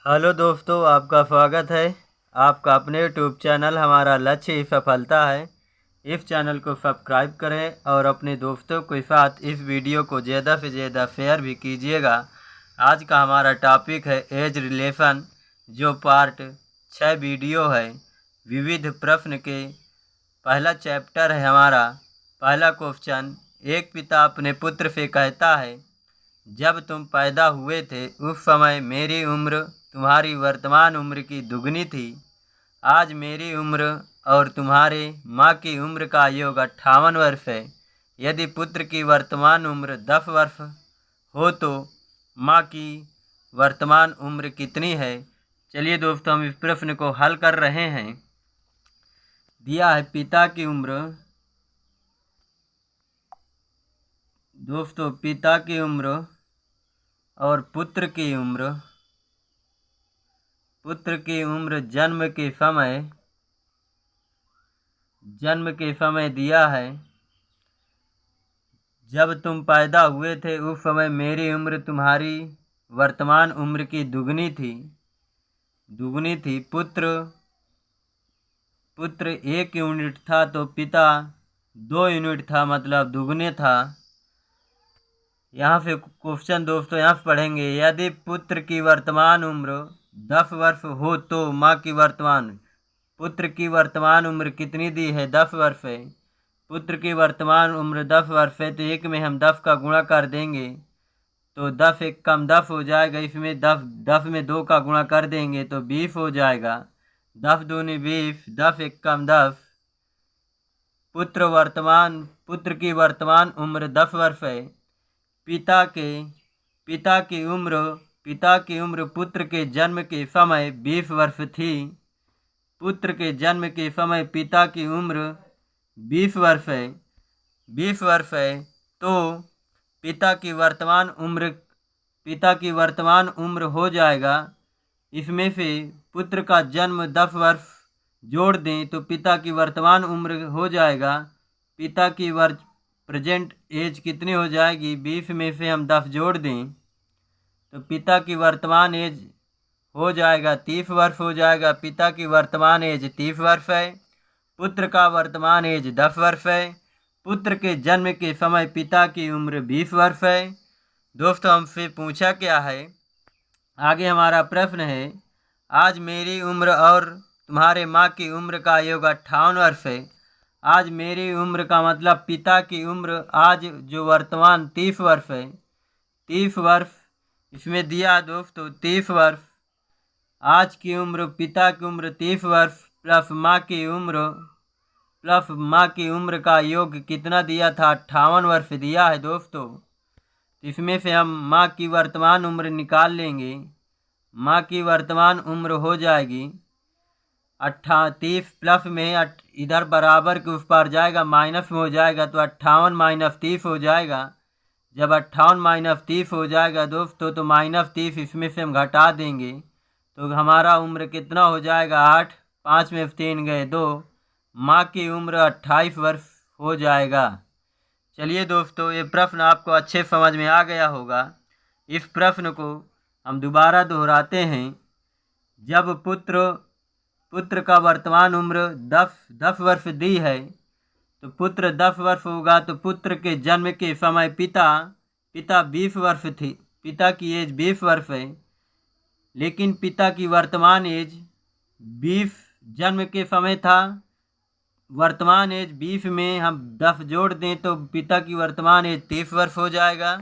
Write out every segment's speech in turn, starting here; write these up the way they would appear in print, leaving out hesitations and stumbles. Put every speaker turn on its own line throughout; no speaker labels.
Hello दोस्तों, आपका स्वागत है। आपका अपने यूट्यूब चैनल हमारा लक्ष्य ही सफलता है। इस चैनल को सब्सक्राइब करें और अपने दोस्तों के साथ इस वीडियो को ज़्यादा से ज़्यादा शेयर भी कीजिएगा। आज का हमारा टॉपिक है एज रिलेशन, जो पार्ट 6 वीडियो है। विविध प्रश्न के पहला चैप्टर है हमारा। पहला क्वेश्चन, एक पिता अपने पुत्र से कहता है, जब तुम पैदा हुए थे उस समय मेरी उम्र तुम्हारी वर्तमान उम्र की दुगनी थी। आज मेरी उम्र और तुम्हारे माँ की उम्र का योग 58 वर्ष है। यदि पुत्र की वर्तमान उम्र 10 वर्ष हो तो माँ की वर्तमान उम्र कितनी है? चलिए दोस्तों, हम इस प्रश्न को हल कर रहे हैं। दिया है पिता की उम्र। दोस्तों, पिता की उम्र और पुत्र की उम्र जन्म के समय दिया है। जब तुम पैदा हुए थे उस समय मेरी उम्र तुम्हारी वर्तमान उम्र की दुगनी थी। पुत्र 1 यूनिट था तो पिता 2 यूनिट था, मतलब दुगने था। यहाँ से क्वेश्चन दोस्तों यहाँ से पढ़ेंगे। यदि पुत्र की वर्तमान उम्र 10 वर्ष हो तो माँ की पुत्र की वर्तमान उम्र कितनी दी है? 10 वर्ष है। पुत्र की वर्तमान उम्र 10 वर्ष है तो एक में हम 10 का गुणा कर देंगे तो 10 एक कम 10 हो जाएगा। इसमें 10 में 2 का गुणा कर देंगे तो 20 हो जाएगा। 10 दूनी 20, 10 एक कम 10। पुत्र की वर्तमान उम्र 10 वर्ष है। पिता की उम्र पुत्र के जन्म के समय 20 वर्ष थी। पुत्र के जन्म के समय पिता की उम्र 20 वर्ष है। 20 वर्ष है तो पिता की वर्तमान उम्र हो जाएगा। इसमें से पुत्र का जन्म 10 वर्ष जोड़ दें तो पिता की वर्तमान उम्र हो जाएगा। पिता की प्रेजेंट एज कितनी हो जाएगी? 20 में से हम 10 जोड़ दें तो पिता की वर्तमान एज हो जाएगा 30 वर्ष हो जाएगा। पिता की वर्तमान एज 30 वर्ष है। पुत्र का वर्तमान एज 10 वर्ष है। पुत्र के जन्म के समय पिता की उम्र 20 वर्ष है। दोस्तों, हमसे पूछा क्या है? आगे हमारा प्रश्न है, आज मेरी उम्र और तुम्हारे माँ की उम्र का योग 58 वर्ष है। आज मेरी उम्र का मतलब पिता की उम्र आज जो वर्तमान 30 वर्ष है। 30 वर्ष इसमें दिया दोस्तों 30 वर्ष। आज की उम्र पिता की उम्र 30 वर्ष प्लस माँ की उम्र का योग कितना दिया था? 58 वर्ष दिया है दोस्तों। इसमें से हम माँ की वर्तमान उम्र निकाल लेंगे। माँ की वर्तमान उम्र हो जाएगी 30 प्लस में इधर बराबर के उस पर जाएगा, माइनस में हो जाएगा तो 58 माइनस 30 हो जाएगा। जब 58 माइनस 30 हो जाएगा दोस्तों तो माइनस 30 इसमें से हम घटा देंगे तो हमारा उम्र कितना हो जाएगा? 8। 5 में 3 गए 2। माँ की उम्र 28 वर्ष हो जाएगा। चलिए दोस्तों, ये प्रश्न आपको अच्छे समझ में आ गया होगा। इस प्रश्न को हम दोबारा दोहराते हैं। जब पुत्र का वर्तमान उम्र 10 वर्ष दी है तो पुत्र 10 वर्ष होगा तो पुत्र के जन्म के समय पिता 20 वर्ष थी। पिता की एज 20 वर्ष है, लेकिन पिता की वर्तमान एज 20 जन्म के समय था। वर्तमान एज 20 में हम 10 जोड़ दें तो पिता की वर्तमान एज 30 वर्ष हो जाएगा।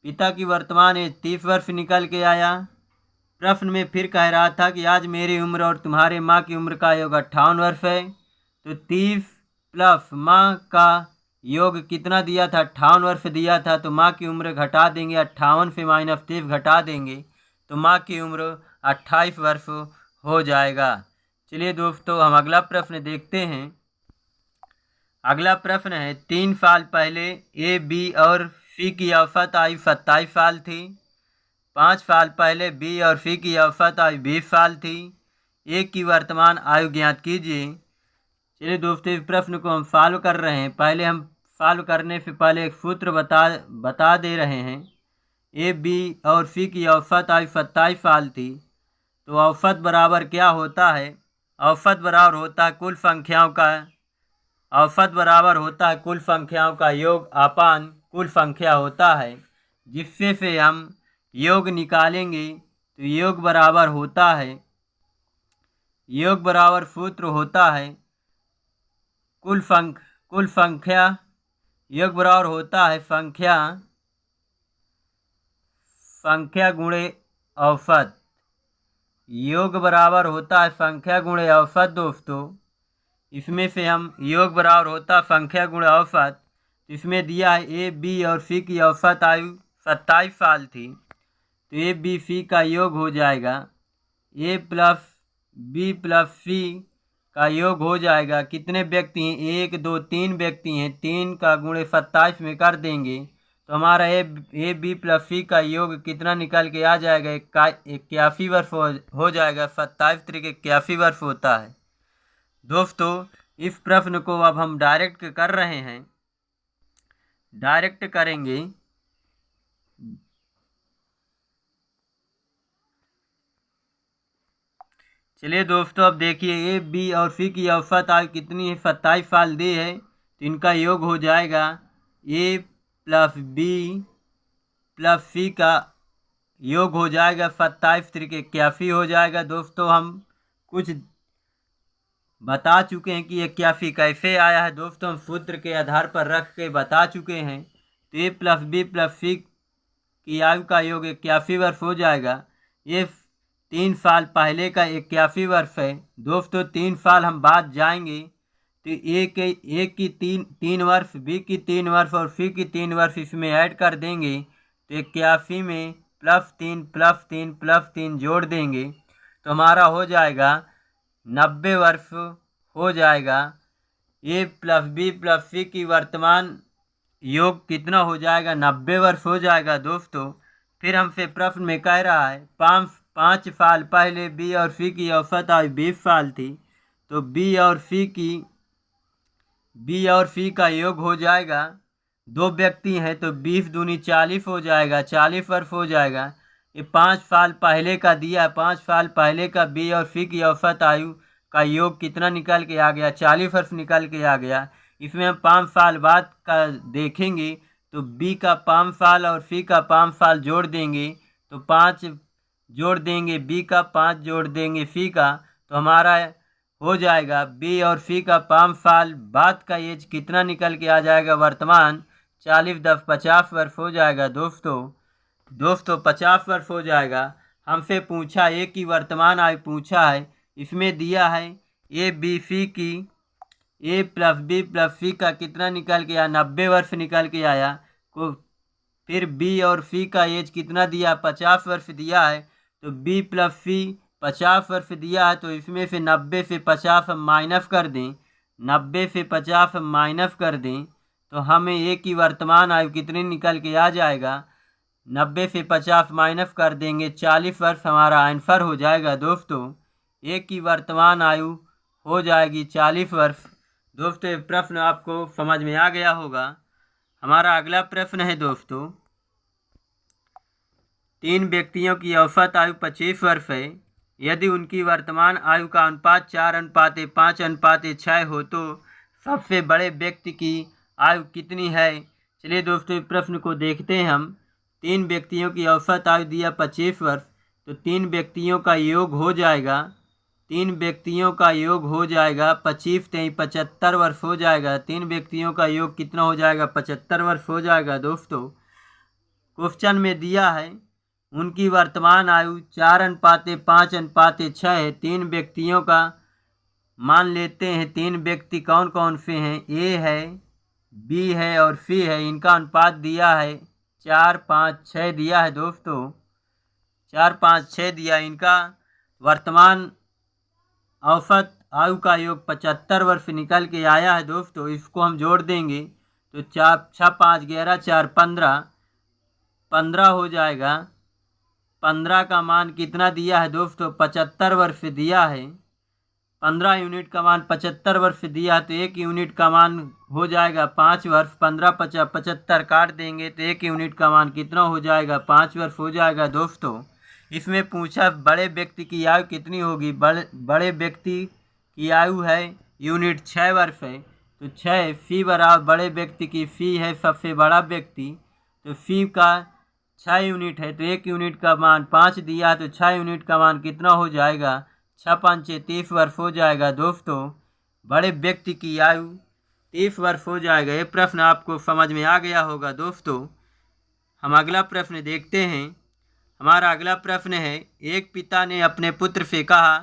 पिता की वर्तमान एज 30 वर्ष निकल के आया। प्रश्न में फिर कह रहा था कि आज मेरी उम्र और तुम्हारे माँ की उम्र का योग 58 वर्ष है तो 30 प्लस माँ का योग कितना दिया था? 58 वर्ष दिया था तो माँ की उम्र घटा देंगे। 58 से माइनस 30 घटा देंगे तो माँ की उम्र 28 वर्ष हो जाएगा। चलिए दोस्तों, हम अगला प्रश्न देखते हैं। अगला प्रश्न है, 3 साल पहले ए, बी और सी की औसत आयु 27 साल थी। 5 साल पहले बी और सी की औसत आयु 20 साल थी। ए की वर्तमान आयु ज्ञात कीजिए। चलिए दोस्तों, इस प्रश्न को हम सॉल्व कर रहे हैं। पहले हम सॉल्व करने से पहले एक सूत्र बता दे रहे हैं। ए बी और सी की औसत आयु 27 साल थी, तो औसत बराबर क्या होता है? औसत बराबर होता है कुल संख्याओं का औसत बराबर होता है कुल संख्याओं का योग अपान कुल संख्या होता है, जिससे से हम योग निकालेंगे तो योग बराबर होता है, योग बराबर सूत्र होता है कुल संख्या, योग बराबर होता है संख्या गुणे औसत। योग बराबर होता है संख्या गुणे औसत दोस्तों। इसमें से हम योग बराबर होता संख्या गुणे औसत, इसमें दिया है ए बी और सी की औसत आयु 27 साल थी, तो ए बी सी का योग हो जाएगा ए प्लस बी प्लस सी का योग हो जाएगा। कितने व्यक्ति हैं? 1 2 3 व्यक्ति हैं, 3 का गुणे 27 में कर देंगे तो हमारा ए बी प्लस सी का योग कितना निकल के आ जाएगा? 81 वर्ष हो जाएगा। 27 तरीके 81 वर्ष होता है दोस्तों। इस प्रश्न को अब हम डायरेक्ट कर रहे हैं, डायरेक्ट करेंगे। चलिए दोस्तों, अब देखिए ए बी और सी की औसत आयु कितनी है? 27 साल दी है, तो इनका योग हो जाएगा ए प्लस बी प्लस सी का योग हो जाएगा 27 तरीके 81 हो जाएगा। दोस्तों हम कुछ बता चुके हैं कि 81 कैसे आया है दोस्तों, हम सूत्र के आधार पर रख के बता चुके हैं। तो ए प्लस बी प्लस सी की आयु का योग 81 वर्ष हो जाएगा। ये 3 साल पहले का 81 वर्ष है दोस्तों। 3 साल हम बाद जाएंगे तो ए की तीन वर्ष, बी की 3 वर्ष और सी की 3 वर्ष इसमें ऐड कर देंगे, तो 81 में +3 +3 +3 जोड़ देंगे तो हमारा हो जाएगा 90 वर्ष हो जाएगा। ए प्लस बी प्लस सी की वर्तमान योग कितना हो जाएगा? 90 वर्ष हो जाएगा दोस्तों। फिर हमसे प्रश्न में कह रहा है 5 साल पहले बी और सी की औसत आयु 20 साल थी, तो बी और सी का योग हो जाएगा। 2 व्यक्ति हैं तो 20 दूनी 40 हो जाएगा, 40 वर्ष हो जाएगा। ये 5 साल पहले का दिया, 5 साल पहले का बी और सी की औसत आयु का योग कितना निकल के आ गया? 40 वर्ष निकल के आ गया। इसमें हम 5 साल बाद का देखेंगे तो बी का 5 साल और सी का 5 साल जोड़ देंगे तो 5 जोड़ देंगे बी का, 5 जोड़ देंगे सी का, तो हमारा हो जाएगा बी और सी का 5 साल बाद का एज कितना निकल के आ जाएगा? वर्तमान 40 10 50 वर्ष हो जाएगा दोस्तों 50 वर्ष हो जाएगा। हमसे पूछा ए की वर्तमान आयु पूछा है, इसमें दिया है ए बी सी की ए प्लस बी प्लस सी का कितना निकल के आया? 90 वर्ष निकल के आया। को फिर बी और सी का एज कितना दिया? 50 वर्ष दिया है, तो बी प्लस सी 50 वर्ष दिया है, तो इसमें से 90 से 50 हम माइनस कर दें, 90 से 50 हम माइनस कर दें तो हमें ए की वर्तमान आयु कितनी निकल के आ जाएगा? 90 से 50 माइनस कर देंगे, 40 वर्ष हमारा आंसर हो जाएगा दोस्तों। ए की वर्तमान आयु हो जाएगी 40 वर्ष। दोस्तों ये प्रश्न आपको समझ में आ गया होगा। हमारा अगला प्रश्न है दोस्तों, 3 व्यक्तियों की औसत आयु 25 वर्ष है। यदि उनकी वर्तमान आयु का अनुपात 4:5:6 हो तो सबसे बड़े व्यक्ति की आयु कितनी है? चलिए दोस्तों प्रश्न को देखते हैं हम। 3 व्यक्तियों की औसत आयु दिया 25 वर्ष, तो 3 व्यक्तियों का योग हो जाएगा 25 3 75 वर्ष हो जाएगा। 3 व्यक्तियों का योग कितना हो जाएगा? 75 वर्ष हो जाएगा दोस्तों। क्वेश्चन में दिया है उनकी वर्तमान आयु 4:5:6 है। 3 व्यक्तियों का मान लेते हैं। 3 व्यक्ति कौन कौन से हैं? ए है, बी है और सी है। इनका अनुपात दिया है 4:5:6 दिया है दोस्तों, 4:5:6 दिया। इनका वर्तमान औसत आयु का योग 75 वर्ष निकल के आया है दोस्तों। इसको हम जोड़ देंगे तो 4 6 5 11 4 15 हो जाएगा। 15 का मान कितना दिया है दोस्तों? 75 वर्ष दिया है। 15 यूनिट का मान 75 वर्ष दिया तो 1 यूनिट का मान हो जाएगा 5 वर्ष। 15 × 75 काट देंगे तो 1 यूनिट का मान कितना हो जाएगा 5 वर्ष हो जाएगा दोस्तों। इसमें पूछा बड़े व्यक्ति की आयु कितनी होगी। बड़े व्यक्ति की आयु है यूनिट 6 वर्ष है, तो 6 फी बराबर बड़े व्यक्ति की फी है सबसे बड़ा व्यक्ति, तो फी का 6 यूनिट है तो 1 यूनिट का मान 5 दिया तो 6 यूनिट का मान कितना हो जाएगा 6 × 5 = 30 वर्ष हो जाएगा दोस्तों। बड़े व्यक्ति की आयु 30 वर्ष हो जाएगा। ये प्रश्न आपको समझ में आ गया होगा दोस्तों। हम अगला प्रश्न देखते हैं। हमारा अगला प्रश्न है, एक पिता ने अपने पुत्र से कहा,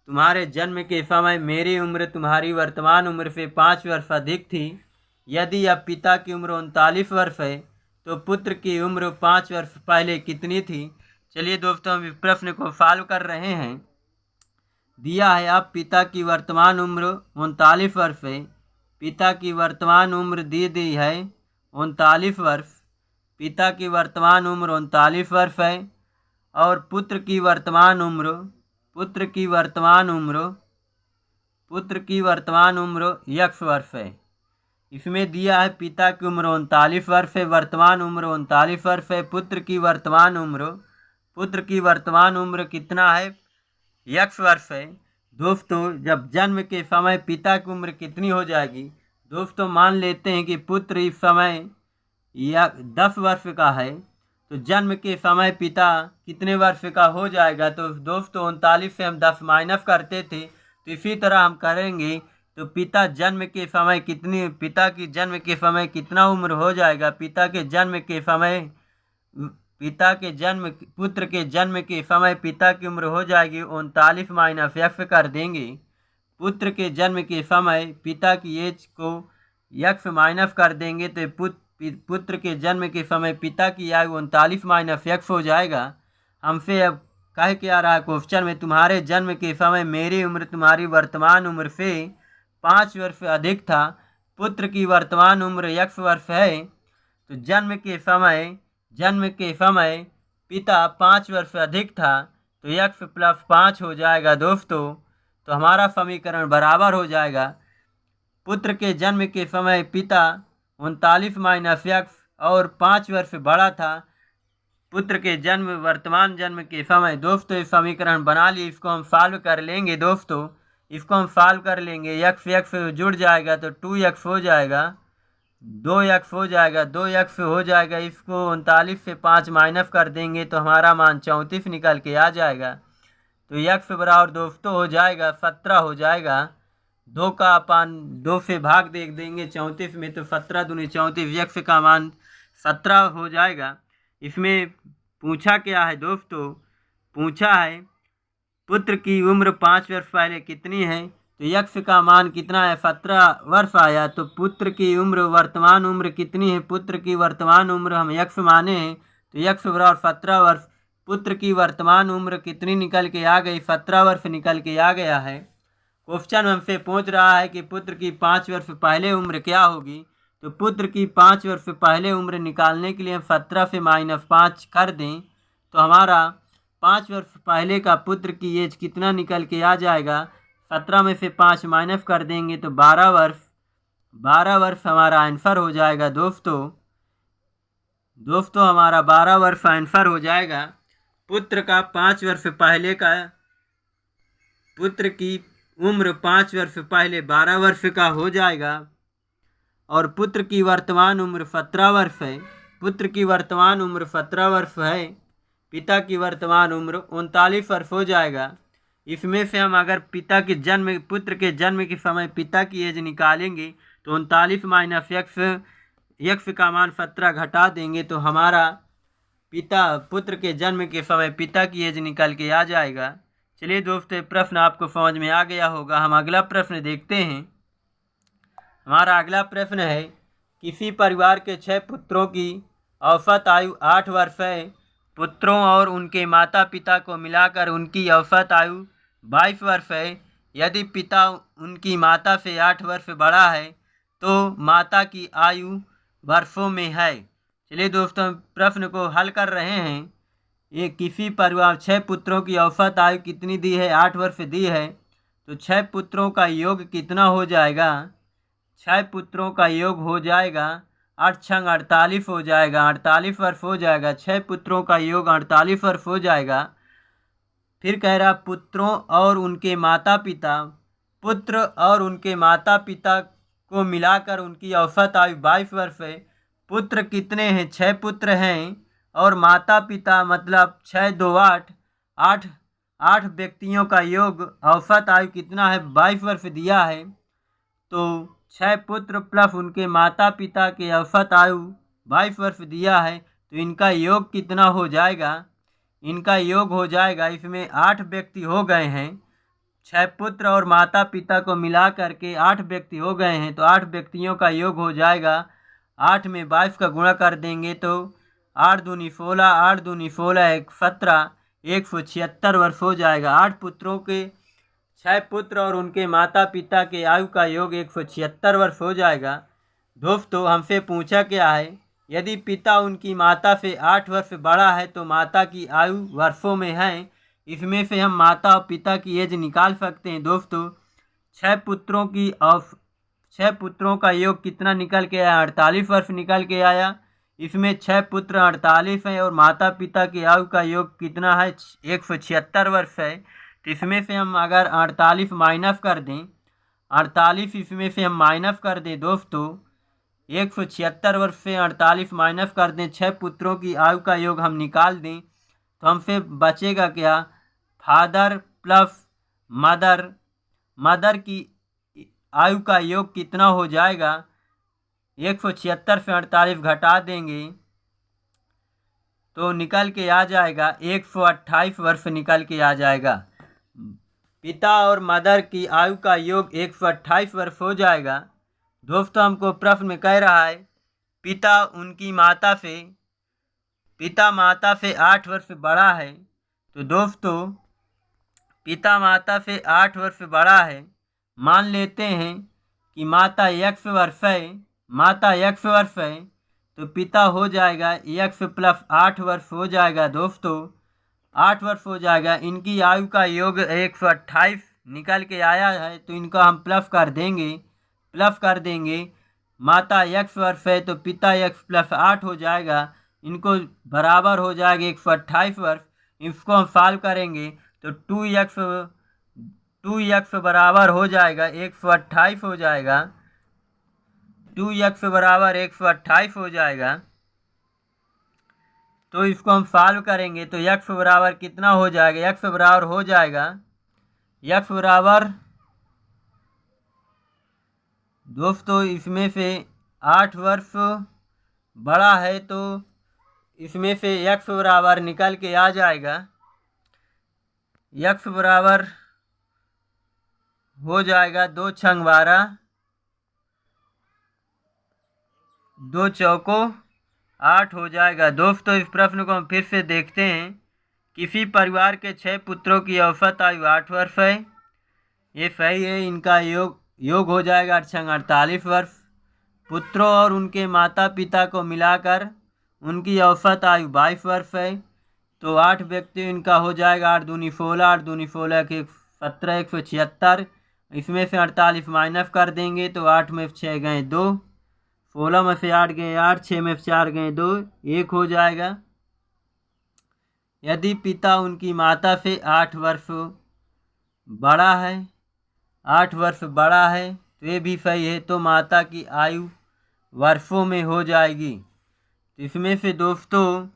तुम्हारे जन्म के समय मेरी उम्र तुम्हारी वर्तमान उम्र से 5 वर्ष अधिक थी। यदि अब पिता की उम्र 39 वर्ष है तो पुत्र की उम्र 5 वर्ष पहले कितनी थी। चलिए दोस्तों हम इस प्रश्न को सॉल्व कर रहे हैं। दिया है अब पिता की वर्तमान उम्र 39 वर्ष है। पिता की वर्तमान उम्र दी है 39 वर्ष। पिता की वर्तमान उम्र 39 वर्ष है और पुत्र की वर्तमान उम्र x वर्ष है। इसमें दिया है पिता की उम्र 39 वर्ष है, वर्तमान उम्र 39 वर्ष है। पुत्र की वर्तमान उम्र कितना है x वर्ष है। दोस्तों जब जन्म के समय पिता की उम्र कितनी हो जाएगी। दोस्तों मान लेते हैं कि पुत्र इस समय 10 वर्ष का है तो जन्म के समय पिता कितने वर्ष का हो जाएगा। तो दोस्तों 39 से हम 10 माइनस करते थे, तो इसी तरह हम करेंगे तो पिता की जन्म के समय कितना उम्र हो जाएगा। पुत्र के जन्म के समय पिता की उम्र हो जाएगी 39 - x कर देंगे। पुत्र के जन्म के समय पिता की एज को x माइनस कर देंगे तो पुत्र के जन्म के समय पिता की आयु 39 - x हो जाएगा। हमसे अब कह के आ रहा है क्वेश्चन में, तुम्हारे जन्म के समय मेरी उम्र तुम्हारी वर्तमान उम्र से 5 वर्ष अधिक था। पुत्र की वर्तमान उम्र x वर्ष है तो जन्म के समय पिता 5 वर्ष अधिक था तो x + 5 हो जाएगा दोस्तों। तो हमारा समीकरण बराबर हो जाएगा। पुत्र के जन्म के समय पिता 39 - x और 5 वर्ष बड़ा था पुत्र के वर्तमान जन्म के समय। दोस्तों इस समीकरण बना लिए, इसको हम सॉल्व कर लेंगे दोस्तों। x जुड़ जाएगा तो 2x हो जाएगा, 2x हो जाएगा, 2x हो जाएगा। इसको 39 से 5 माइनस कर देंगे तो हमारा मान 34 निकल के आ जाएगा। तो x बराबर दोस्तों हो जाएगा 17 हो जाएगा। 2 से भाग दे देंगे 34 में तो 17 दूनी 34, x का मान 17 हो जाएगा। इसमें पूछा क्या है दोस्तों, पूछा है पुत्र की उम्र 5 वर्ष पहले कितनी है। तो x का मान कितना है 17 वर्ष आया। तो पुत्र की वर्तमान उम्र कितनी है। पुत्र की वर्तमान उम्र हम x माने हैं तो x बराबर 17 वर्ष। पुत्र की वर्तमान उम्र कितनी निकल के आ गई 17 वर्ष निकल के आ गया है। क्वेश्चन हमसे पूछ रहा है कि पुत्र की 5 वर्ष पहले उम्र क्या होगी। तो पुत्र की 5 वर्ष पहले उम्र निकालने के लिए हम 17 से -5 कर दें तो हमारा 5 वर्ष पहले का पुत्र की एज कितना निकल के आ जाएगा। 17 में से 5 माइनस कर देंगे तो 12 वर्ष हमारा आंसर हो जाएगा दोस्तों। हमारा 12 वर्ष आंसर हो जाएगा। पुत्र की उम्र 5 वर्ष पहले 12 वर्ष का हो जाएगा और पुत्र की वर्तमान उम्र 17 वर्ष है। पिता की वर्तमान उम्र 39 वर्ष हो जाएगा। इसमें से हम अगर पुत्र के जन्म के समय पिता की एज निकालेंगे तो 39 - x का मान 17 घटा देंगे तो हमारा पुत्र के जन्म के समय पिता की एज निकल के आ जाएगा। चलिए दोस्तों प्रश्न आपको समझ में आ गया होगा। हम अगला प्रश्न देखते हैं। हमारा अगला प्रश्न है, किसी परिवार के 6 पुत्रों की औसत आयु 8 वर्ष है। पुत्रों और उनके माता पिता को मिलाकर उनकी औसत आयु 22 वर्ष है। यदि पिता उनकी माता से 8 वर्ष बड़ा है तो माता की आयु वर्षों में है। चलिए दोस्तों प्रश्न को हल कर रहे हैं। ये किसी परिवार 6 पुत्रों की औसत आयु कितनी दी है 8 वर्ष दी है। तो 6 पुत्रों का योग कितना हो जाएगा? 6 पुत्रों का योग हो जाएगा 8 छंग 48 हो जाएगा, 48 वर्ष हो जाएगा। 6 पुत्रों का योग 48 वर्ष हो जाएगा। फिर कह रहा पुत्रों और उनके माता पिता, पुत्र और उनके माता पिता को मिलाकर उनकी औसत आयु 22 वर्ष है। पुत्र कितने हैं? 6 पुत्र हैं और माता पिता मतलब 6 2 8 8 8 व्यक्तियों का योग औसत आयु कितना है? 22 वर्ष दिया है। तो 6 पुत्र प्लस उनके माता पिता के औसत आयु 22 वर्ष दिया है, तो इनका योग कितना हो जाएगा? इनका योग हो जाएगा, इसमें 8 व्यक्ति हो गए हैं, 6 पुत्र और माता पिता को मिला करके 8 व्यक्ति हो गए हैं, तो 8 व्यक्तियों का योग हो जाएगा। 8 में 22 का गुणा कर देंगे तो 8 दूनी 16, 8 दूनी 16 1 17, 176 वर्ष हो जाएगा। 8 पुत्रों के 6 पुत्र और उनके माता पिता के आयु का योग 176 वर्ष हो जाएगा। दोस्तों हमसे पूछा क्या है? यदि पिता उनकी माता से 8 वर्ष बड़ा है तो माता की आयु वर्षों में है। इसमें से हम माता और पिता की एज निकाल सकते हैं। दोस्तों 6 पुत्रों की और 6 पुत्रों का योग कितना निकल के आया? 48 वर्ष निकल के आया। इसमें 6 पुत्र 48 हैं और माता पिता की आयु का योग कितना है? 176 वर्ष है। तो इसमें से हम अगर 48 माइनस कर दें, 48 इसमें से हम माइनस कर दें दोस्तों, 176 वर्ष से 48 माइनस कर दें, 6 पुत्रों की आयु का योग हम निकाल दें, तो हमसे बचेगा क्या? फादर प्लस मदर, मदर की आयु का योग कितना हो जाएगा? 176 से 48 घटा देंगे तो निकल के आ जाएगा 128 वर्ष निकल के आ जाएगा। पिता और मदर की आयु का योग 128 वर्ष हो जाएगा। दोस्तों हमको प्रश्न में कह रहा है पिता माता से 8 वर्ष बड़ा है। तो दोस्तों पिता माता से 8 वर्ष बड़ा है, मान लेते हैं कि माता x वर्ष है, तो पिता हो जाएगा x प्लस 8 वर्ष हो जाएगा। दोस्तों 8 वर्ष हो जाएगा। इनकी आयु का योग 128 निकल के आया है, तो इनका हम प्लस कर देंगे। माता x वर्ष है तो पिता x प्लस 8 हो जाएगा, इनको बराबर हो जाएगा 128 वर्ष। इसको हम सॉल्व करेंगे तो 2x बराबर हो जाएगा 128 हो जाएगा। 2x बराबर 128 हो जाएगा। तो इसको हम सॉल्व करेंगे तो x बराबर कितना हो जाएगा? x बराबर हो जाएगा, x बराबर दोस्तों इसमें से 8 वर्ष बड़ा है तो इसमें से x बराबर निकल के आ जाएगा। x बराबर हो जाएगा 2 छंग 12, 2 चौको 8 हो जाएगा। दोस्तों इस प्रश्न को हम फिर से देखते हैं। किसी परिवार के 6 पुत्रों की औसत आयु 8 वर्ष है, ये सही है। इनका योग हो जाएगा 8 छंग 48 वर्ष। पुत्रों और उनके माता पिता को मिलाकर उनकी औसत आयु 22 वर्ष है, तो 8 व्यक्ति इनका हो जाएगा 8 दूनी 16, 8 दूनी 16 के 17, 176। इसमें से 48 माइनस कर देंगे तो 8 में 6 गए 2, 16 में से 8 गए 8, 6 में 4 गए 2, 1 हो जाएगा। यदि पिता उनकी माता से 8 वर्ष बड़ा है तो ये भी सही है, तो माता की आयु वर्षों में हो जाएगी। तो इसमें से दोस्तों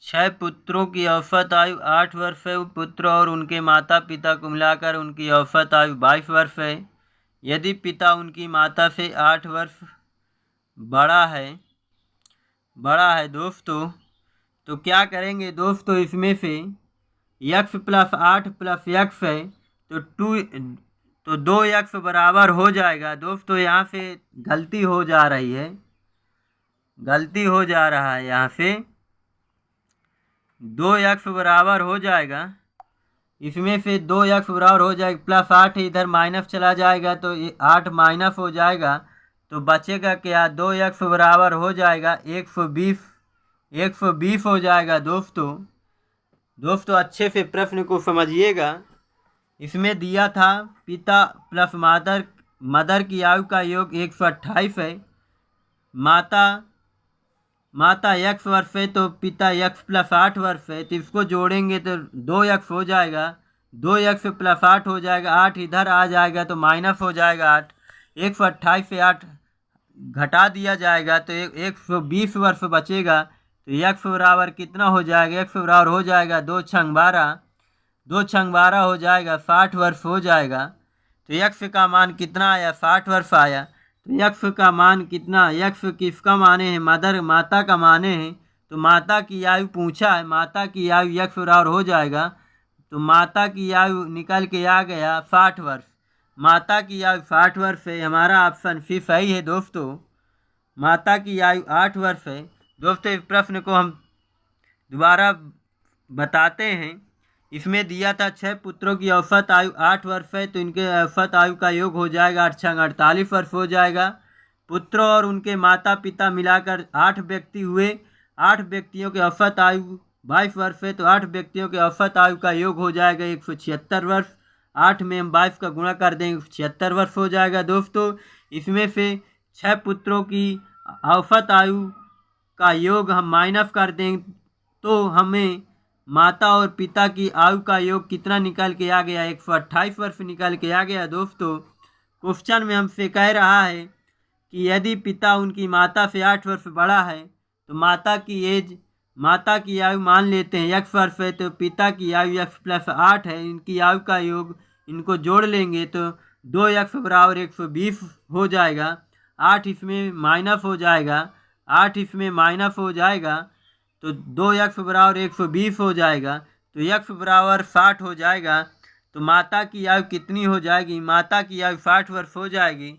छह पुत्रों की औसत आयु 8 वर्ष है। पुत्र और उनके माता पिता को मिलाकर उनकी औसत आयु 22 वर्ष है। यदि पिता उनकी माता से 8 वर्ष बड़ा है दोस्तों, तो क्या करेंगे दोस्तों? इसमें से x प्लस 8 प्लस x है तो 2x बराबर हो जाएगा। दोस्तों यहाँ से गलती हो जा रहा है, यहाँ से 2x बराबर हो जाएगा। इसमें से 2x बराबर हो जाएगा, प्लस 8 इधर माइनस चला जाएगा तो 8 माइनस हो जाएगा, तो बचेगा क्या? 2x बराबर हो जाएगा 120 120 हो जाएगा। दोस्तों अच्छे से प्रश्न को समझिएगा। इसमें दिया था पिता प्लस मदर की आयु का योग 128 है। माता x वर्ष है तो पिता x प्लस 8 वर्ष है, तो इसको जोड़ेंगे तो 2x हो जाएगा। 2x प्लस 8 हो जाएगा, 8 इधर आ जाएगा तो माइनस हो जाएगा 8। 128 से 8 घटा दिया जाएगा तो 120 वर्ष बचेगा। तो x बराबर कितना हो जाएगा? x बराबर हो जाएगा 2 छंग 12, 2 छंग 12 हो जाएगा 60 वर्ष हो जाएगा। तो x का मान कितना आया? 60 वर्ष आया। तो यक्ष का मान कितना? यक्ष किसका माने है? माता का माने है। तो माता की आयु पूछा है, माता की आयु यक्ष बराबर हो जाएगा। तो माता की आयु निकल के आ गया 60 वर्ष। माता की आयु 60 वर्ष है, हमारा ऑप्शन सी सही है दोस्तों। माता की आयु 8 वर्ष है। दोस्तों इस प्रश्न को हम दोबारा बताते हैं। इसमें दिया था 6 पुत्रों की औसत आयु 8 वर्ष है, तो इनके औसत आयु का योग हो जाएगा 8 छंग 48 वर्ष हो जाएगा। पुत्रों और उनके माता पिता मिलाकर 8 व्यक्ति हुए। 8 व्यक्तियों के औसत आयु 22 वर्ष है, तो 8 व्यक्तियों के औसत आयु का योग हो जाएगा 176 वर्ष। 8 में हम 22 का गुणा कर देंगे 76 वर्ष हो जाएगा। दोस्तों इसमें से 6 पुत्रों की औसत आयु का योग हम माइनस कर देंगे तो हमें माता और पिता की आयु का योग कितना निकल के आ गया? 128 वर्ष निकल के आ गया। दोस्तों क्वेश्चन में हमसे कह रहा है कि यदि पिता उनकी माता से 8 वर्ष बड़ा है तो माता की आयु मान लेते हैं x वर्ष है, तो पिता की आयु x प्लस 8 है। इनकी आयु का योग इनको जोड़ लेंगे तो 2x बराबर 120 हो जाएगा। 8 इसमें माइनस हो जाएगा, 8 इसमें माइनस हो जाएगा तो 2x बराबर 120 हो जाएगा। तो x बराबर 60 हो जाएगा। तो माता की आयु कितनी हो जाएगी? माता की आयु 60 वर्ष हो जाएगी।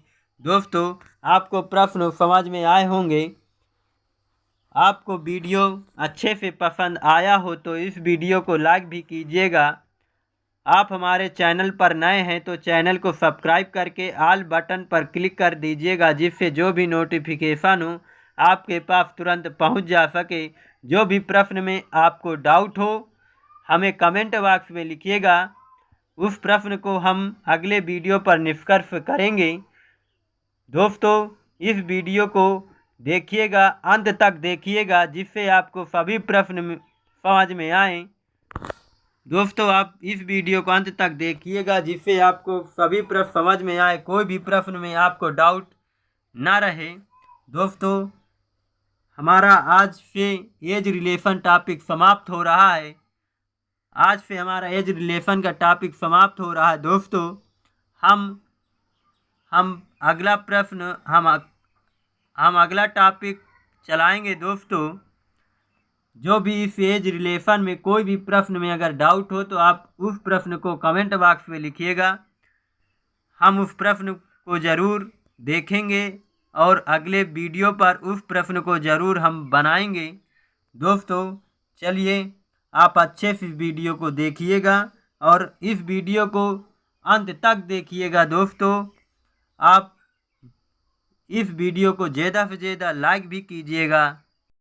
दोस्तों आपको प्रश्न समझ में आए होंगे। आपको वीडियो अच्छे से पसंद आया हो तो इस वीडियो को लाइक भी कीजिएगा। आप हमारे चैनल पर नए हैं तो चैनल को सब्सक्राइब करके ऑल बटन पर क्लिक कर दीजिएगा, जिससे जो भी नोटिफिकेशन हो आपके पास तुरंत पहुंच जा सके। जो भी प्रश्न में आपको डाउट हो हमें कमेंट बॉक्स में लिखिएगा, उस प्रश्न को हम अगले वीडियो पर निष्कर्ष करेंगे। दोस्तों इस वीडियो को देखिएगा, अंत तक देखिएगा, जिससे आपको सभी प्रश्न समझ में आए। दोस्तों आप इस वीडियो को अंत तक देखिएगा, जिससे आपको सभी प्रश्न समझ में आए, कोई भी प्रश्न में आपको डाउट ना रहे। दोस्तों हमारा आज से एज रिलेशन टॉपिक समाप्त हो रहा है। आज से हमारा एज रिलेशन का टॉपिक समाप्त हो रहा है। दोस्तों हम अगला प्रश्न हम अगला टॉपिक चलाएंगे। दोस्तों जो भी इस एज रिलेशन में कोई भी प्रश्न में अगर डाउट हो तो आप उस प्रश्न को कमेंट बॉक्स में लिखिएगा। हम उस प्रश्न को ज़रूर देखेंगे और अगले वीडियो पर उस प्रश्न को ज़रूर हम बनाएंगे। दोस्तों चलिए आप अच्छे से वीडियो को देखिएगा और इस वीडियो को अंत तक देखिएगा। दोस्तों आप इस वीडियो को ज़्यादा से ज़्यादा लाइक भी कीजिएगा।